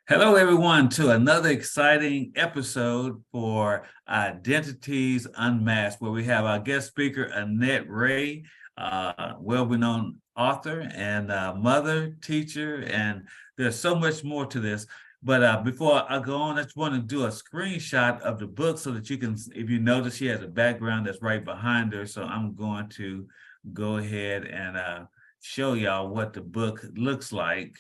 Hello, everyone, to another exciting episode for Identities Unmasked, where we have our guest speaker, AnnetteRay, well-known author and mother, teacher, and there's so much more to this. But before I go on, I just want to do a screenshot of the book so that you can, if you notice, she has a background that's right behind her. So I'm going to go ahead and show y'all what the book looks like.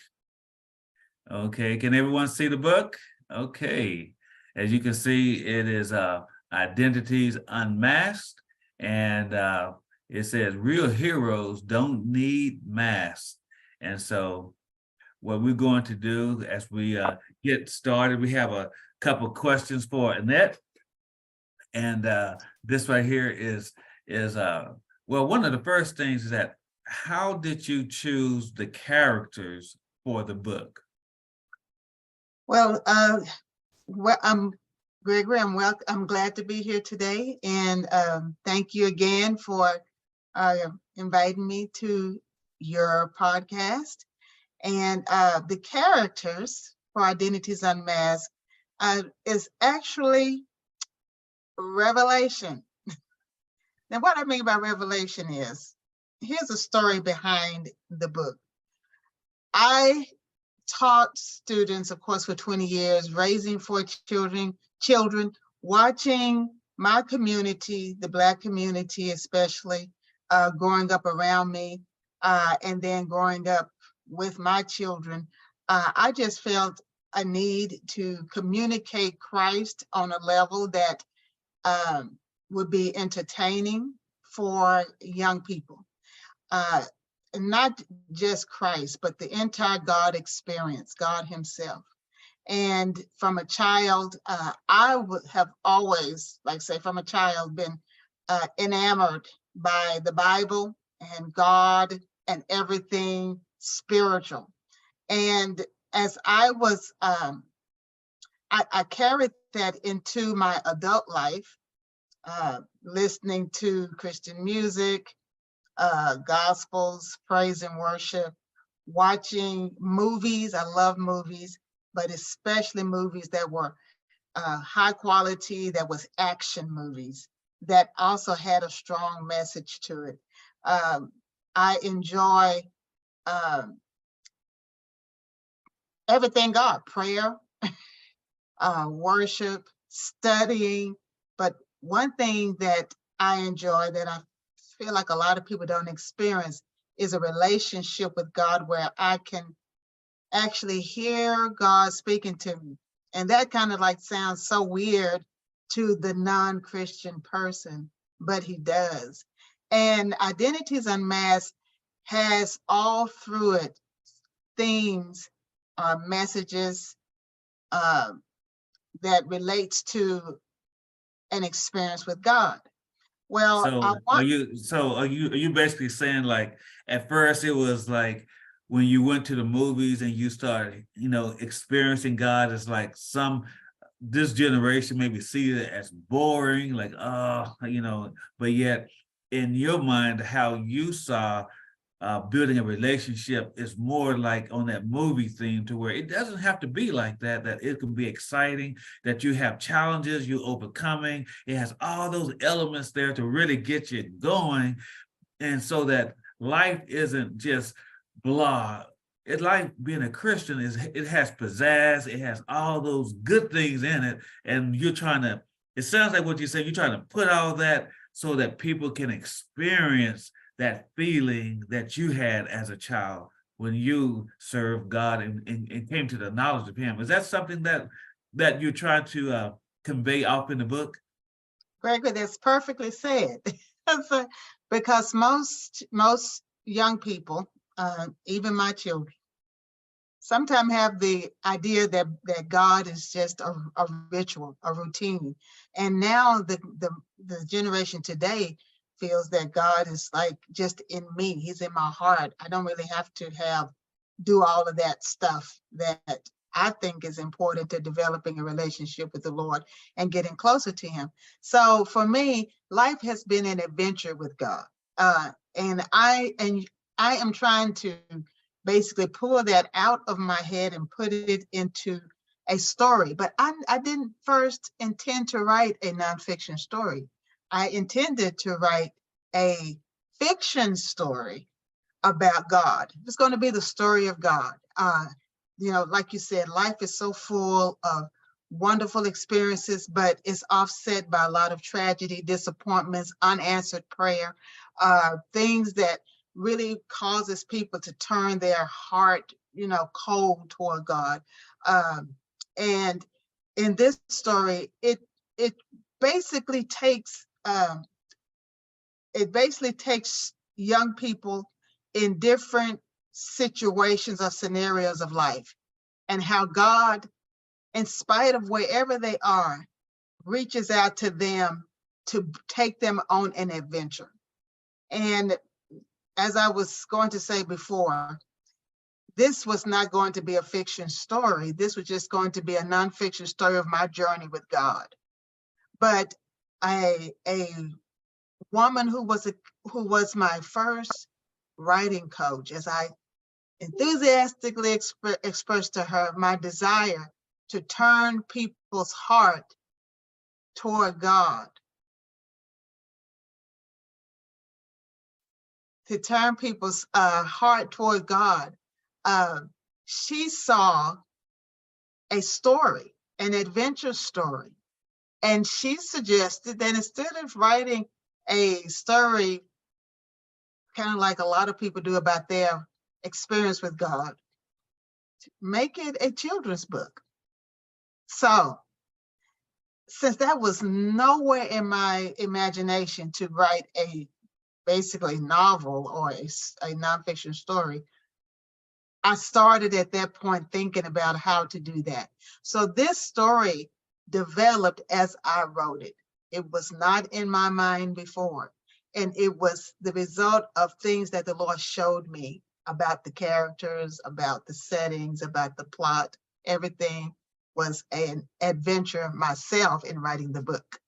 Okay, can everyone see the book? Okay, as you can see, it is Identities Unmasked, and it says real heroes don't need masks. And so what we're going to do as we get started, we have a couple questions for Annette. And this right here is well, one of the first things is that how did you choose the characters for the book? Well, I'm Gregory. I'm glad to be here today, and thank you again for inviting me to your podcast. And the characters for Identities Unmasked is actually revelation. Now, what I mean by revelation is, here's a story behind the book. I taught students, of course, for 20 years, raising 4 children, watching my community, the Black community especially, growing up around me, and then growing up with my children. I just felt a need to communicate Christ on a level that would be entertaining for young people. Not just Christ, but the entire God experience, God himself. And from a child, I would have always, from a child, been enamored by the Bible and God and everything spiritual. And as I was, I carried that into my adult life, listening to Christian music, gospels, praise and worship, watching movies. I love movies, but especially movies that were high quality, that was action movies, that also had a strong message to it. I enjoy everything God, prayer, worship, studying. But one thing that I enjoy that I feel like a lot of people don't experience is a relationship with God where I can actually hear God speaking to me. And that kind of sounds so weird to the non-Christian person, but he does. And Identities Unmasked has all through it themes, messages that relates to an experience with God. Well, are you basically saying, like, at first it was like when you went to the movies and you started, experiencing God as like this generation maybe see it as boring, like, but yet in your mind, how you saw building a relationship is more like on that movie theme, to where it doesn't have to be like that it can be exciting, that you have challenges, you overcoming. It has all those elements there to really get you going. And so that life isn't just blah. It, like being a Christian, it has pizzazz, it has all those good things in it. And it sounds like what you're saying, you're trying to put all that so that people can experience that feeling that you had as a child when you served God and came to the knowledge of him. Is that something that you're trying to convey off in the book? Gregory, that's perfectly said. Because most young people, even my children, sometimes have the idea that God is just a ritual, a routine. And now the generation today feels that God is like just in me. He's in my heart. I don't really have to do all of that stuff that I think is important to developing a relationship with the Lord and getting closer to him. So for me, life has been an adventure with God. And I am trying to basically pull that out of my head and put it into a story. But I didn't first intend to write a nonfiction story. I intended to write a fiction story about God. It's going to be the story of God. Like you said, life is so full of wonderful experiences, but it's offset by a lot of tragedy, disappointments, unanswered prayer, things that really causes people to turn their heart, cold toward God. And in this story, it basically takes young people in different situations or scenarios of life, and how God, in spite of wherever they are, reaches out to them to take them on an adventure. And as I was going to say before, this was not going to be a fiction story. This was just going to be a nonfiction story of my journey with God. But a woman who was my first writing coach, as I enthusiastically expressed to her my desire to turn people's heart toward God, heart toward God. She saw a story, an adventure story, and she suggested that instead of writing a story, kind of like a lot of people do about their experience with God, make it a children's book. So, since that was nowhere in my imagination to write a basically novel or a nonfiction story, I started at that point thinking about how to do that. So this story developed as I wrote it. It was not in my mind before. And it was the result of things that the Lord showed me about the characters, about the settings, about the plot. Everything was an adventure myself in writing the book.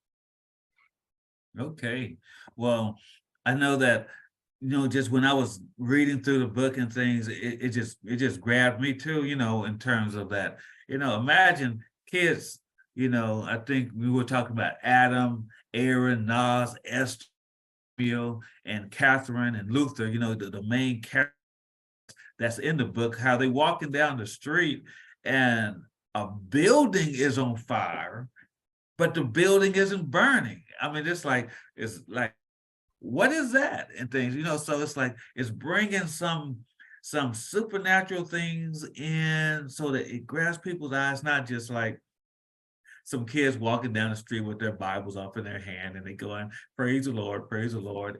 Okay. Well, I know that, just when I was reading through the book and things, it just grabbed me too, in terms of that. Imagine kids, I think we were talking about Adam, Aaron, Nas, Esther, and Catherine and Luther, the main characters that's in the book, how they walking down the street and a building is on fire, but the building isn't burning. I mean, it's like, what is that? And things, so it's like, it's bringing some supernatural things in so that it grabs people's eyes, not just like some kids walking down the street with their Bibles up in their hand and they going, praise the Lord.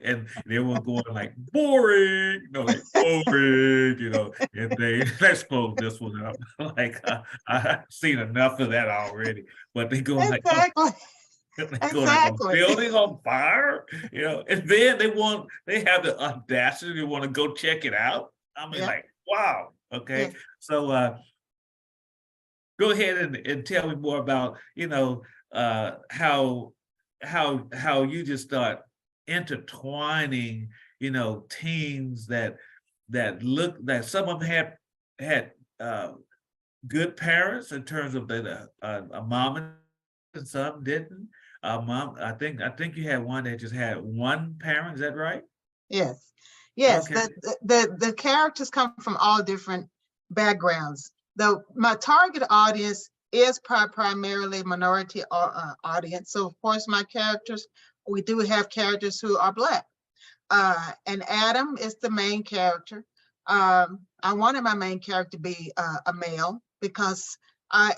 And they were going like, boring, like boring, and they, let's close this one up. Like, I've seen enough of that already, but they go like, Exactly. they go like a building on fire, and then they have the audacity to want to go check it out. I mean, like, wow. Okay. Yeah. So, go ahead and tell me more about, how you just start intertwining, teens that some of them had good parents in terms of a mom and some didn't. Mom, I think you had one that just had one parent. Is that right? Yes. Okay. The characters come from all different backgrounds. My target audience is primarily minority audience. So of course we do have characters who are Black. And Adam is the main character. I wanted my main character to be a male because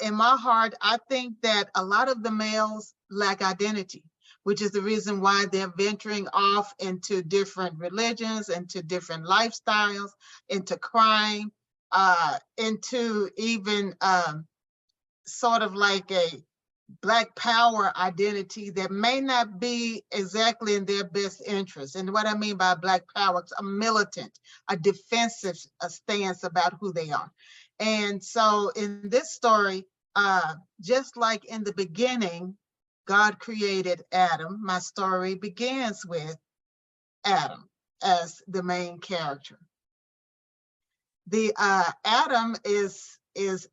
in my heart, I think that a lot of the males lack identity, which is the reason why they're venturing off into different religions, into different lifestyles, into crime, into even sort of like a Black power identity that may not be exactly in their best interest. And what I mean by Black power, it's a militant, a defensive stance about who they are. And so in this story, just like in the beginning, God created Adam, my story begins with Adam as the main character. The Adam is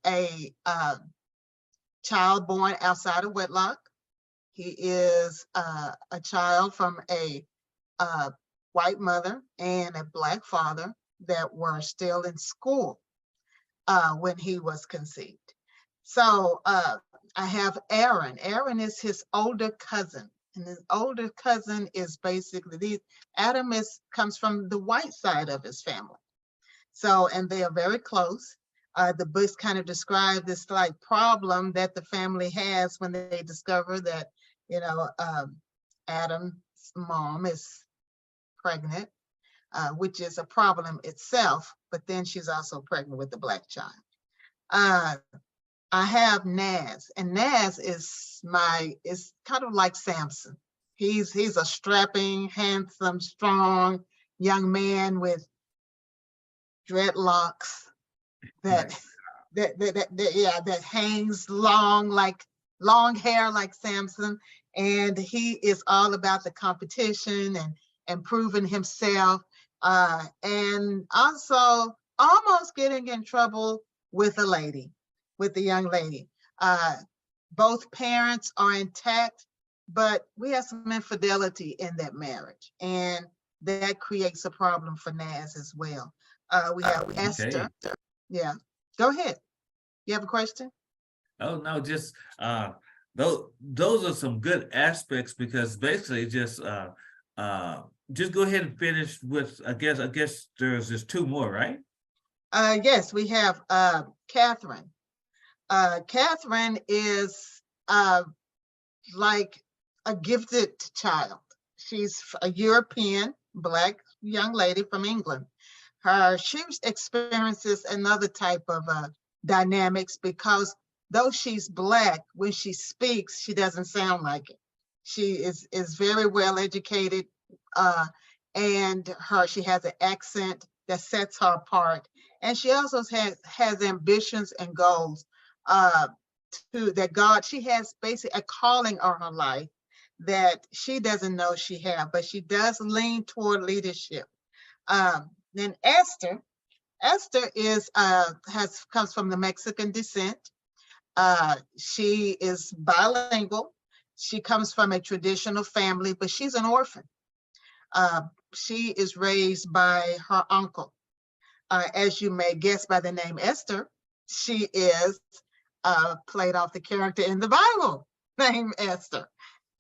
a child born outside of wedlock. He is a child from a white mother and a Black father that were still in school when he was conceived. So I have Aaron. Aaron is his older cousin. And his older cousin is basically, Adam comes from the white side of his family. So, and they are very close. The books kind of describe this like problem that the family has when they discover that, you know, Adam's mom is pregnant, which is a problem itself, but then she's also pregnant with the Black child. I have Naz, and Naz is kind of like Samson. He's a strapping, handsome, strong young man with dreadlocks that hangs long hair like Samson, and he is all about the competition and proving himself, and also almost getting in trouble with the young lady. Both parents are intact, but we have some infidelity in that marriage, and that creates a problem for Naz as well. We have Esther. Yeah, go ahead. You have a question? Oh no, just those are some good aspects, because basically just go ahead and finish with, I guess there's just two more, right? Yes, we have Catherine. Catherine is like a gifted child. She's a European Black young lady from England. She experiences another type of dynamics, because though she's Black, when she speaks, she doesn't sound like it. She is very well educated, and she has an accent that sets her apart. And she also has ambitions and goals she has basically a calling on her life that she doesn't know she has, but she does lean toward leadership. Then Esther comes from the Mexican descent. She is bilingual. She comes from a traditional family, but she's an orphan. She is raised by her uncle. As you may guess by the name Esther, she is played off the character in the Bible named Esther.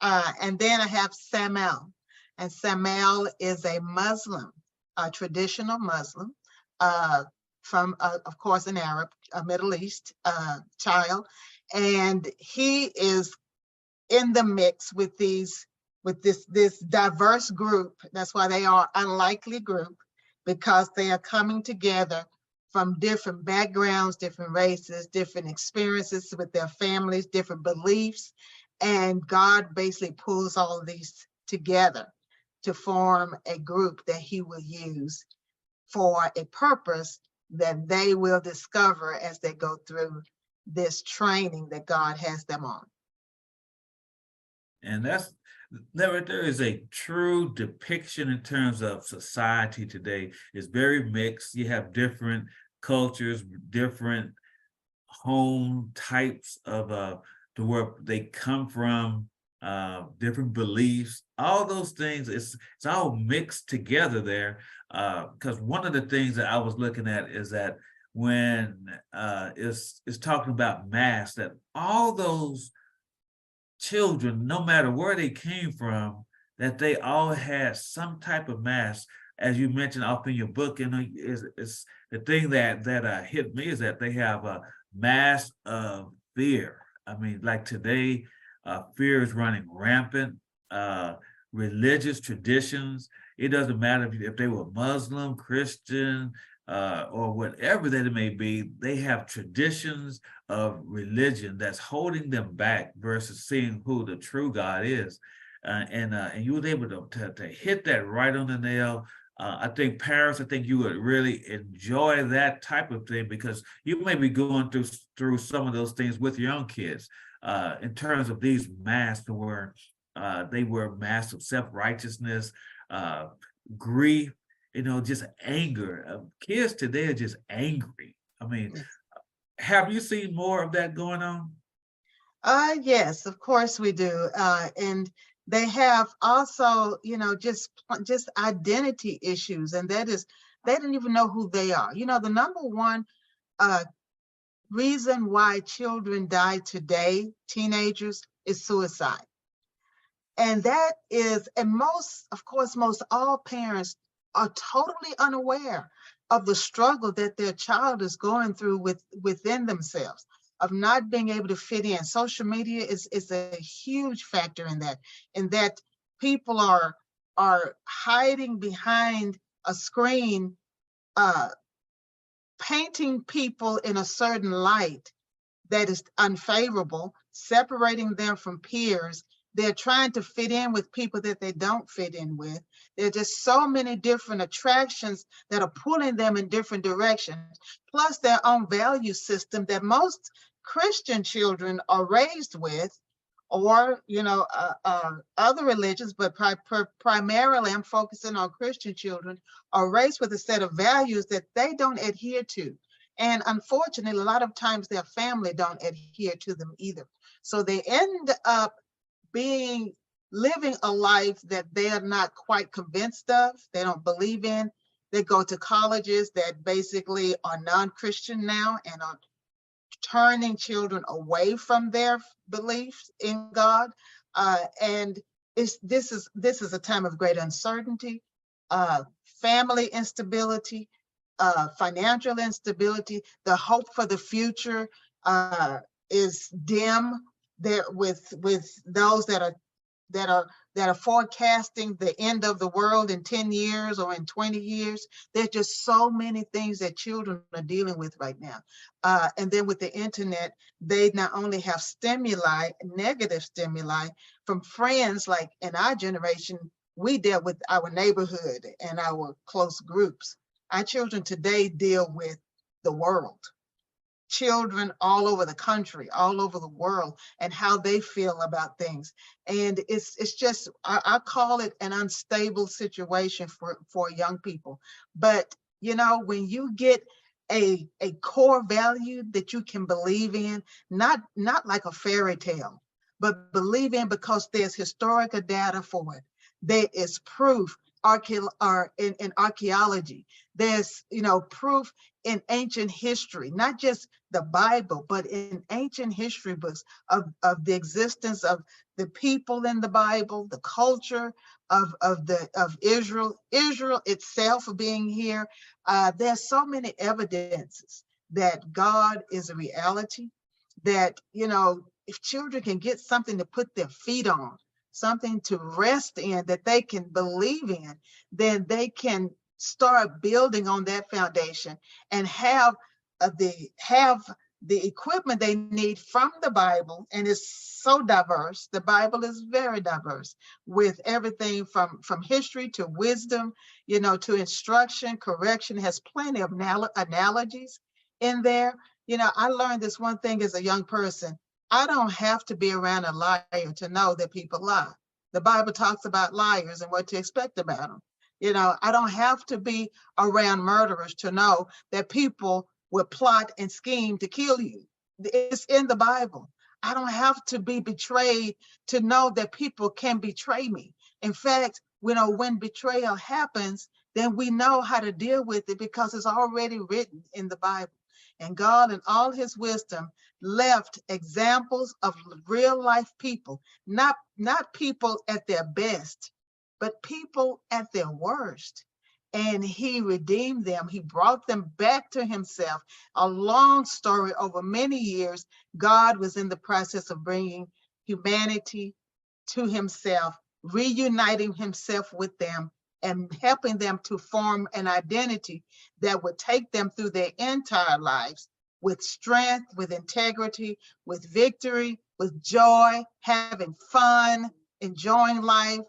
And then I have Samuel. And Samuel is a Muslim, a traditional Muslim, from, of course, an Arab, a Middle East child. And he is in the mix with this diverse group. That's why they are an unlikely group, because they are coming together from different backgrounds, different races, different experiences with their families, different beliefs. And God basically pulls all of these together to form a group that he will use for a purpose that they will discover as they go through this training that God has them on. And there is a true depiction in terms of society today. It's very mixed. You have different cultures, different home types of to where they come from, different beliefs, all those things. It's all mixed together there. Because one of the things that I was looking at is that when it's talking about mass, that all those children, no matter where they came from, that they all had some type of mass. As you mentioned off in your book, it's the thing that hit me is that they have a mass of fear. I mean, like today, fear is running rampant. Religious traditions, it doesn't matter if they were Muslim, Christian, or whatever that it may be, they have traditions of religion that's holding them back versus seeing who the true God is. And you were able to hit that right on the nail. I think parents, you would really enjoy that type of thing, because you may be going through some of those things with your own kids, in terms of these masks where they were masks of self-righteousness, grief, just anger. Kids today are just angry. I mean, Yes. have you seen more of that going on? Yes, of course we do. And they have also, just identity issues, and that is they don't even know who they are. The number one uh, reason why children die today, teenagers, is suicide. And that is, and of course, most all parents are totally unaware of the struggle that their child is going through within themselves, of not being able to fit in. Social media is a huge factor in that people are hiding behind a screen, uh, painting people in a certain light that is unfavorable, separating them from peers. They're trying to fit in with people that they don't fit in with. There are just so many different attractions that are pulling them in different directions, plus their own value system that most Christian children are raised with, or other religions, but primarily I'm focusing on Christian children, are raised with a set of values that they don't adhere to. And unfortunately, a lot of times their family don't adhere to them either. So they end up living a life that they are not quite convinced of, they don't believe in. They go to colleges that basically are non-Christian now and are turning children away from their beliefs in God. And this is a time of great uncertainty, family instability, financial instability. The hope for the future is dim there with those that are that are forecasting the end of the world in 10 years or in 20 years. There's just so many things that children are dealing with right now. And then with the internet, they not only have stimuli, negative stimuli from friends. Like in our generation, we dealt with our neighborhood and our close groups. Our children today deal with the world, children all over the country, all over the world, and how they feel about things. And it's just, I call it an unstable situation for young people. But when you get a core value that you can believe in, not like a fairy tale, but believe in because there's historical data for it. There is proof in archaeology. There's proof in ancient history, not just the Bible, but in ancient history books of the existence of the people in the Bible, the culture of Israel itself being here. There's so many evidences that God is a reality, that if children can get something to put their feet on, something to rest in that they can believe in, then they can start building on that foundation and have the equipment they need from the Bible. And it's so diverse. The Bible is very diverse, with everything from history to wisdom, to instruction, correction. Has plenty of analogies in there. I learned this one thing as a young person. I don't have to be around a liar to know that people lie. The Bible talks about liars and what to expect about them. I don't have to be around murderers to know that people will plot and scheme to kill you. It's in the Bible. I don't have to be betrayed to know that people can betray me. In fact, when betrayal happens, then we know how to deal with it because it's already written in the Bible. And God, in all his wisdom, left examples of real life people, not people at their best, but people at their worst. And he redeemed them. He brought them back to himself. A long story over many years. God was in the process of bringing humanity to himself, reuniting himself with them, and helping them to form an identity that would take them through their entire lives with strength, with integrity, with victory, with joy, having fun, enjoying life.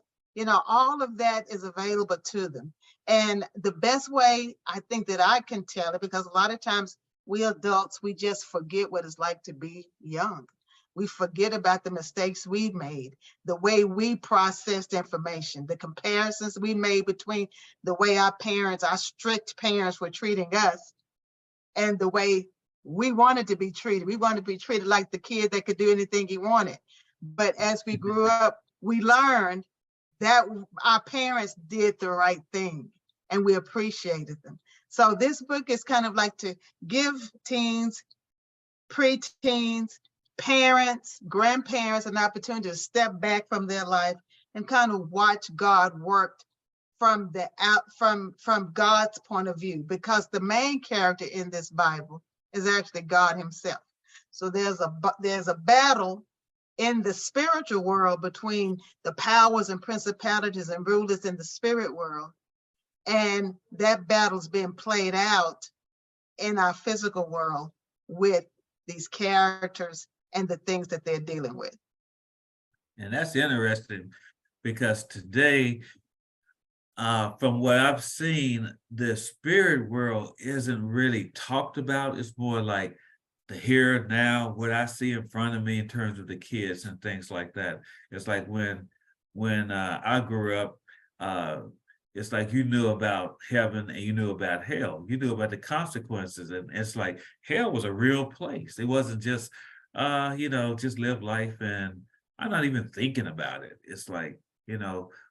All of that is available to them. And the best way I think that I can tell it, because a lot of times we adults, we just forget what it's like to be young. We forget about the mistakes we made, the way we processed information, the comparisons we made between the way our strict parents were treating us and the way we wanted to be treated. We wanted to be treated like the kid that could do anything he wanted. But as we grew up, we learned that our parents did the right thing and we appreciated them. So this book is kind of like to give teens, preteens, parents, grandparents an opportunity to step back from their life and kind of watch God work from God's point of view, because the main character in this Bible is actually God himself. So there's a battle in the spiritual world between the powers and principalities and rulers in the spirit world. And that battle's being played out in our physical world with these characters and the things that they're dealing with. And that's interesting because today, from what I've seen, the spirit world isn't really talked about. It's more like the here now, what I see in front of me in terms of the kids and things like that. It's like when I grew up, it's like you knew about heaven and you knew about hell. You knew about the consequences, and it's like hell was a real place. It wasn't just just live life and I'm not even thinking about it. It's like,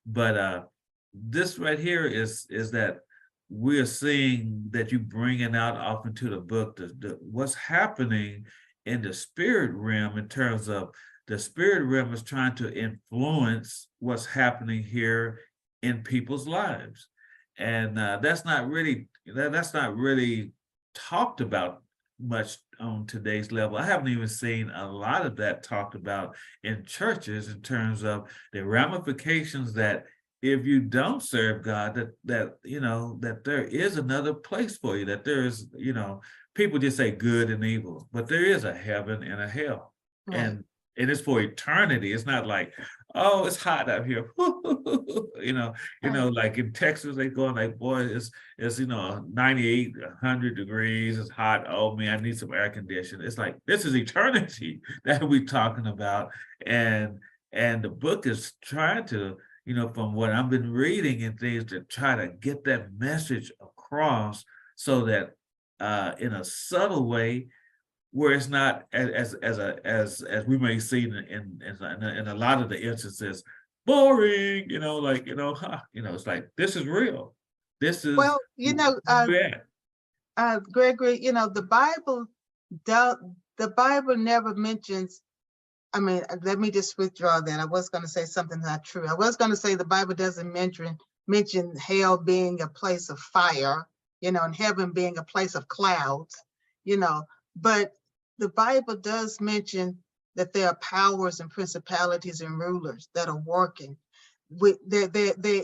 but this right here is that we're seeing that you bringing out off into the book what's happening in the spirit realm, in terms of the spirit realm is trying to influence what's happening here in people's lives, and that's not really talked about much on today's level. I haven't even seen a lot of that talked about in churches in terms of the ramifications that if you don't serve God, that there is another place for you, that there is, people just say good and evil, but there is a heaven and a hell. Right. And it's for eternity. It's not like, oh, it's hot out here. Like in Texas, they going like, boy, it's 98, 100 degrees. It's hot. Oh man, I need some air conditioning. It's like, this is eternity that we're talking about. And the book is trying to, from what I've been reading and things, to try to get that message across so that in a subtle way, where it's not as we may see in a lot of the instances, boring, it's like, this is real. This is Gregory, the Bible never mentions. I mean, let me just withdraw that. I was going to say something not true. I was going to say the Bible doesn't mention hell being a place of fire, and heaven being a place of clouds, but the Bible does mention that there are powers and principalities and rulers that are working. There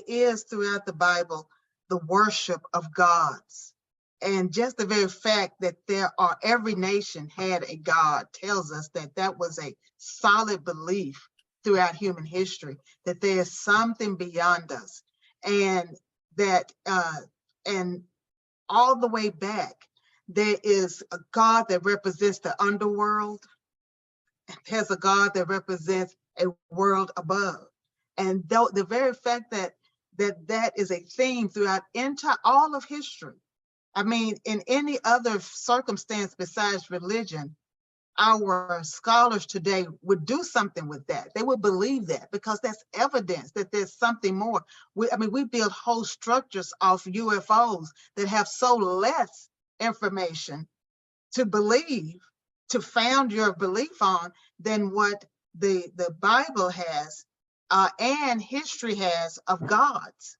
is throughout the Bible the worship of gods. And just the very fact that every nation had a God tells us that that was a solid belief throughout human history, that there is something beyond us, and that and all the way back, there is a God that represents the underworld. There's a God that represents a world above. And the very fact that is a theme throughout all of history. I mean, in any other circumstance besides religion, our scholars today would do something with that. They would believe that because that's evidence that there's something more. We build whole structures off UFOs that have so less information to found your belief on than what the Bible has and history has of gods.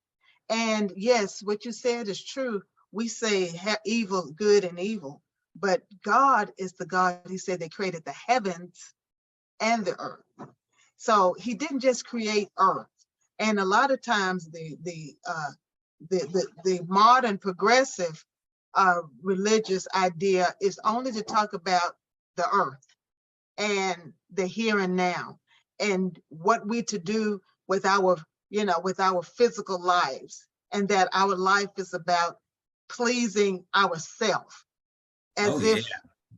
And yes, what you said is true. We say evil, good and evil, but God is the God. He said they created the heavens and the earth. So he didn't just create earth. And a lot of times the modern progressive religious idea is only to talk about the earth and the here and now and what we to do with our physical lives, and that our life is about pleasing ourselves, as if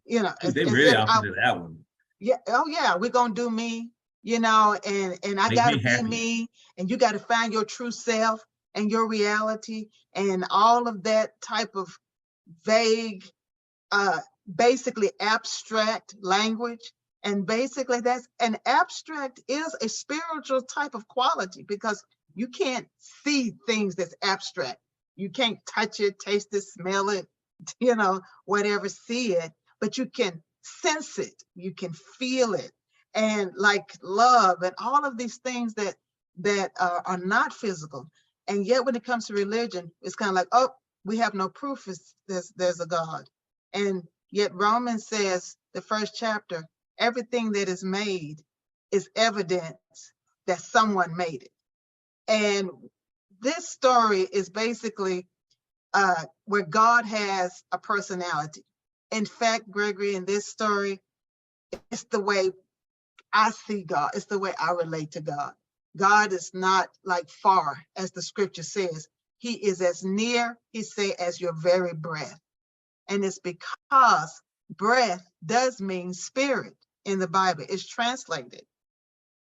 they really off into that one. Yeah, oh yeah, we're gonna do me, and I Make gotta me be happy. me, and you gotta find your true self and your reality, and all of that type of vague, uh, basically abstract language. And basically that's an abstract is a spiritual type of quality, because you can't see things that's abstract. You can't touch it, taste it, smell it, whatever, see it, but you can sense it, you can feel it. And like love and all of these things that are not physical. And yet when it comes to religion, it's kind of like, oh, we have no proof there's a God. And yet Romans says, the first chapter, everything that is made is evidence that someone made it. And this story is basically where God has a personality. In fact, Gregory, in this story, it's the way I see God. It's the way I relate to God. God is not like far, as the scripture says. He is as near, he say, as your very breath. And it's because breath does mean spirit in the Bible. It's translated.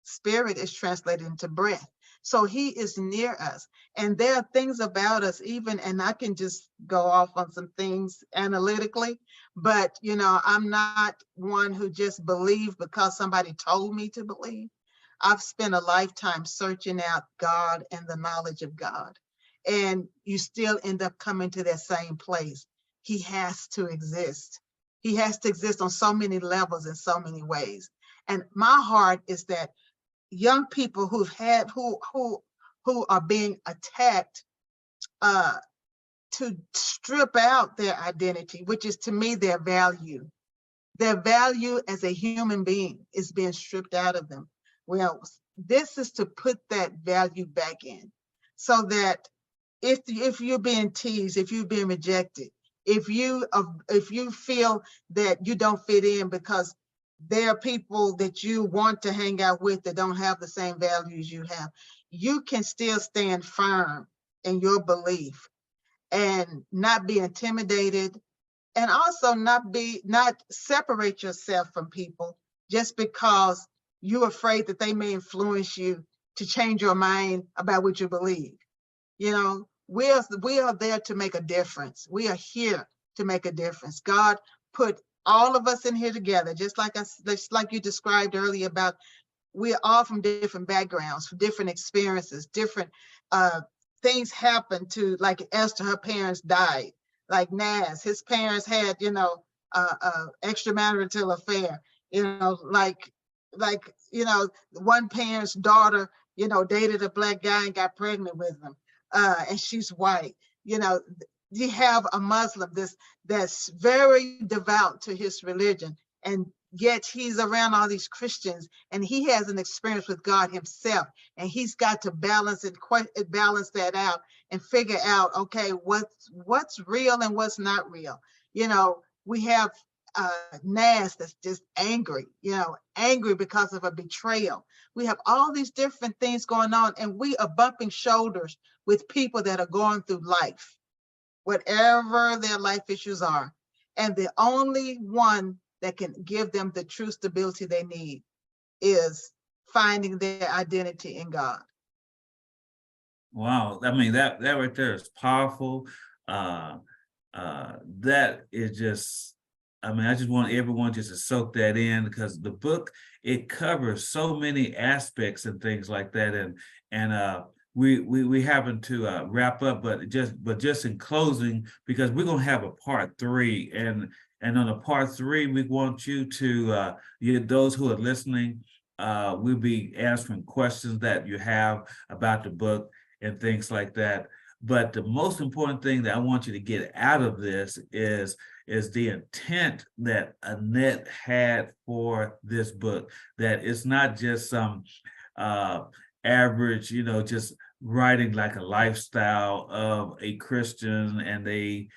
Spirit is translated into breath. So he is near us. And there are things about us, even, and I can just go off on some things analytically, but I'm not one who just believes because somebody told me to believe. I've spent a lifetime searching out God and the knowledge of God. And you still end up coming to that same place. He has to exist. He has to exist on so many levels in so many ways. And my heart is that young people who are being attacked to strip out their identity, which is to me their value. Their value as a human being is being stripped out of them. Well, this is to put that value back in, so that if you're being teased, if you're being rejected, if you feel that you don't fit in because there are people that you want to hang out with that don't have the same values you have, you can still stand firm in your belief and not be intimidated, and also not separate yourself from people just because you're afraid that they may influence you to change your mind about what you believe. We are there to make a difference. We are here to make a difference. God put all of us in here together, just like you described earlier about we're all from different backgrounds, from different experiences, different things happen to, like Esther, her parents died. Like Nas, his parents had, extramarital affair, one parent's daughter, dated a black guy and got pregnant with him. And she's white. You have a Muslim that's very devout to his religion, and yet he's around all these Christians, and he has an experience with God himself, and he's got to balance that out and figure out, okay, what's real and what's not real. We have Nas that's just angry, angry because of a betrayal. We have all these different things going on, and we are bumping shoulders with people that are going through life, whatever their life issues are. And the only one that can give them the true stability they need is finding their identity in God. Wow, I mean that right there is powerful. Uh, that is just, I mean, I just want everyone just to soak that in, because the book, it covers so many aspects and things like that, and we happen to wrap up, but just in closing, because we're gonna have a part 3, and on a part 3, we want you to those who are listening, we'll be answering questions that you have about the book and things like that. But the most important thing that I want you to get out of this is the intent that Annette had for this book, that it's not just some average, just writing like a lifestyle of a Christian, and they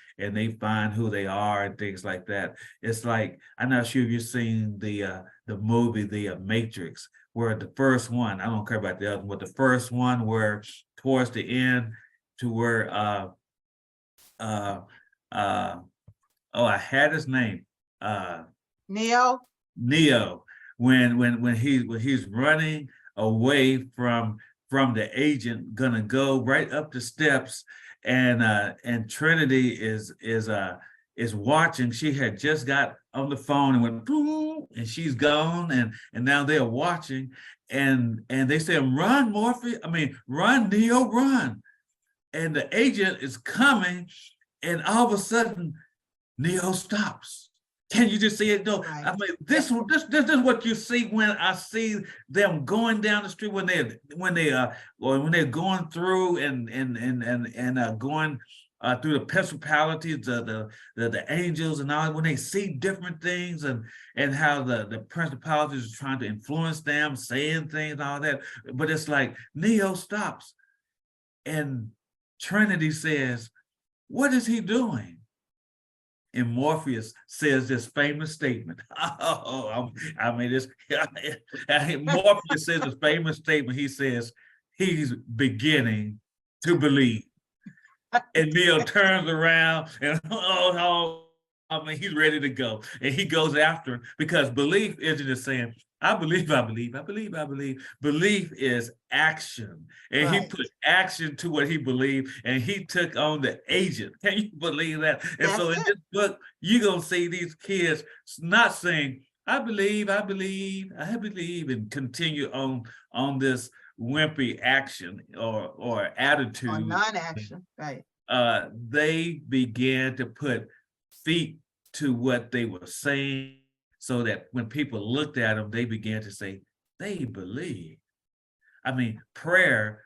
find who they are and things like that. It's like, I'm not sure if you've seen the movie, the Matrix, where the first one, I don't care about the other one, but the first one where towards the end, to where uh oh, I had his name, Neo. Neo, when he's running away from the agent, gonna go right up the steps, and Trinity is watching. She had just got on the phone and went boom, and she's gone, and now they're watching, and they say, run, Morpheus, I mean, run, Neo, run. And the agent is coming, and all of a sudden, Neo stops. Can you just see it? No, Right. I mean, this is what you see when I see them going down the street, when they're going through and going through the principalities, the angels and all, when they see different things, and how the principalities are trying to influence them, saying things and all that. But it's like Neo stops, and Trinity says, what is he doing? And Morpheus says this famous statement. Oh, I mean, this Morpheus says this famous statement. He says, he's beginning to believe. And Neo turns around and I mean, he's ready to go. And he goes after him, because belief isn't just saying, I believe, I believe, I believe, I believe. Belief is action. And he put action to what he believed, and he took on the agent. Can you believe that? And so in this book, you're going to see these kids not saying, I believe, I believe, I believe, and continue on this wimpy action or attitude. Or non-action, right. They began to put feet to what they were saying, so that when people looked at them, they began to say, they believe. I mean, prayer,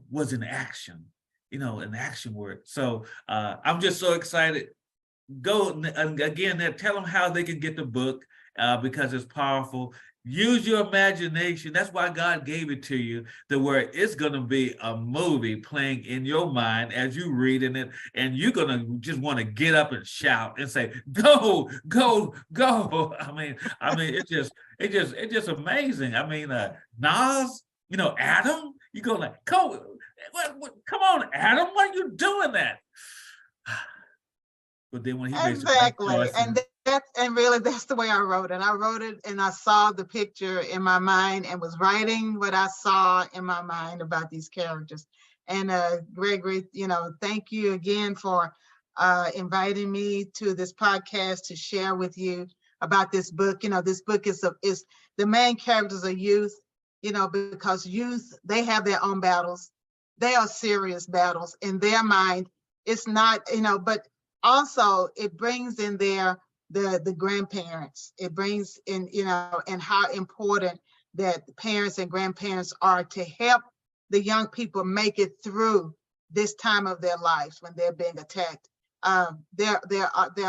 was an action, an action word. So I'm just so excited. Go again, tell them how they can get the book, because it's powerful. Use your imagination. That's why God gave it to you, to where it's going to be a movie playing in your mind as you reading it, and you're going to just want to get up and shout and say, go, go, go. I mean, it's just amazing. I mean, Nas, Adam, you go like, come on, Adam, why are you doing that? But then when he exactly, and really that's the way I wrote it. I wrote it and I saw the picture in my mind and was writing what I saw in my mind about these characters. And Gregory, thank you again for inviting me to this podcast to share with you about this book. This book is the main characters are youth, because youth, they have their own battles. They are serious battles in their mind. It's not, but also it brings in there the grandparents. It brings in, and how important that the parents and grandparents are to help the young people make it through this time of their lives when they're being attacked. There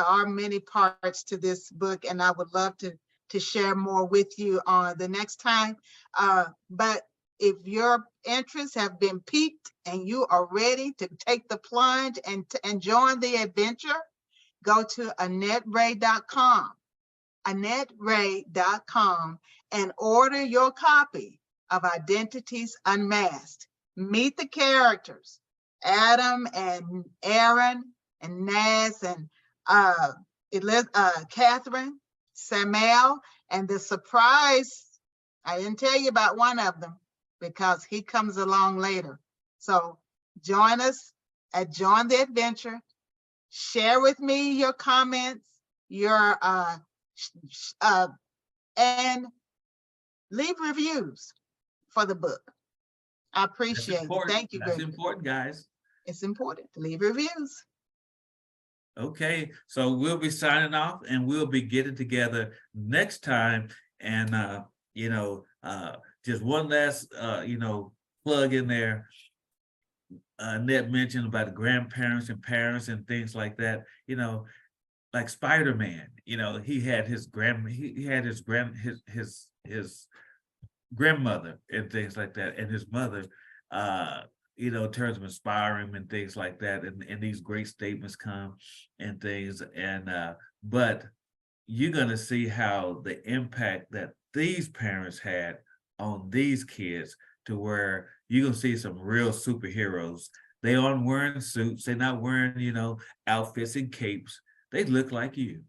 are many parts to this book, and I would love to share more with you on the next time. But if your interests have been piqued and you are ready to take the plunge and join the adventure, go to AnnetteRay.com, AnnetteRay.com, and order your copy of Identities Unmasked. Meet the characters, Adam and Aaron and Naz and Catherine, Samuel, and the surprise, I didn't tell you about one of them because he comes along later. So join us at Join the Adventure. Share with me your comments, and leave reviews for the book. I appreciate it. Thank you, Greg. That's important, guys. It's important to leave reviews. Okay, so we'll be signing off, and we'll be getting together next time. And just one last plug in there. Annette mentioned about the grandparents and parents and things like that. Like Spider-Man. He had his grandmother and things like that, and his mother. In terms of inspiring and things like that, and these great statements come and things, but you're gonna see how the impact that these parents had on these kids, to where you're gonna see some real superheroes. They aren't wearing suits, they're not wearing, outfits and capes. They look like you.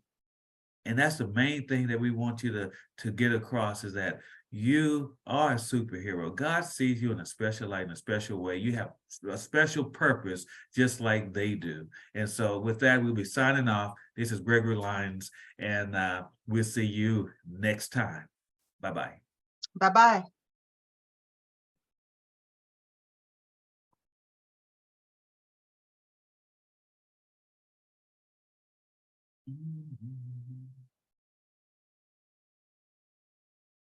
And that's the main thing that we want you to get across, is that you are a superhero. God sees you in a special light, in a special way. You have a special purpose, just like they do. And so with that, we'll be signing off. This is Gregory Lyons, and we'll see you next time. Bye-bye. Bye-bye. Mm-hmm.